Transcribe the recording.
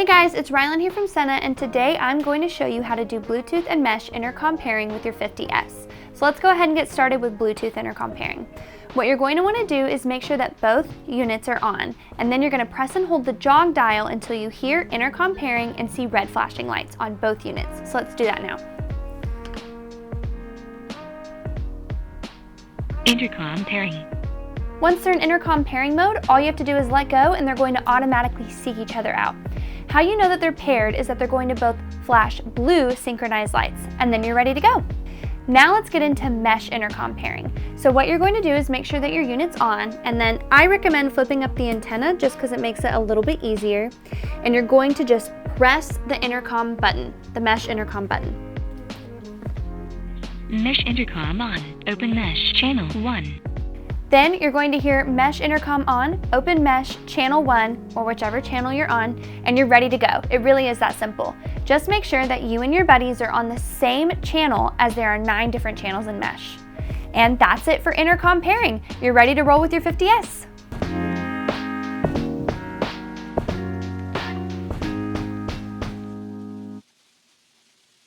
Hey guys, it's Rylynn here from Sena, and today I'm going to show you how to do Bluetooth and mesh intercom pairing with your 50S. So let's go ahead and get started with Bluetooth intercom pairing. What you're going to want to do is make sure that both units are on, and then you're going to press and hold the jog dial until you hear intercom pairing and see red flashing lights on both units. So let's do that now. Intercom pairing. Once they're in intercom pairing mode, all you have to do is let go and they're going to automatically seek each other out. How you know that they're paired is that they're going to both flash blue synchronized lights, and then you're ready to go. Now let's get into mesh intercom pairing. So what you're going to do is make sure that your unit's on, and then I recommend flipping up the antenna just because it makes it a little bit easier. And you're going to just press the intercom button, the mesh intercom button. Mesh intercom on. Open mesh channel 1. Then you're going to hear mesh intercom on, open mesh channel 1, or whichever channel you're on, and you're ready to go. It really is that simple. Just make sure that you and your buddies are on the same channel, as there are 9 different channels in mesh. And that's it for intercom pairing. You're ready to roll with your 50S.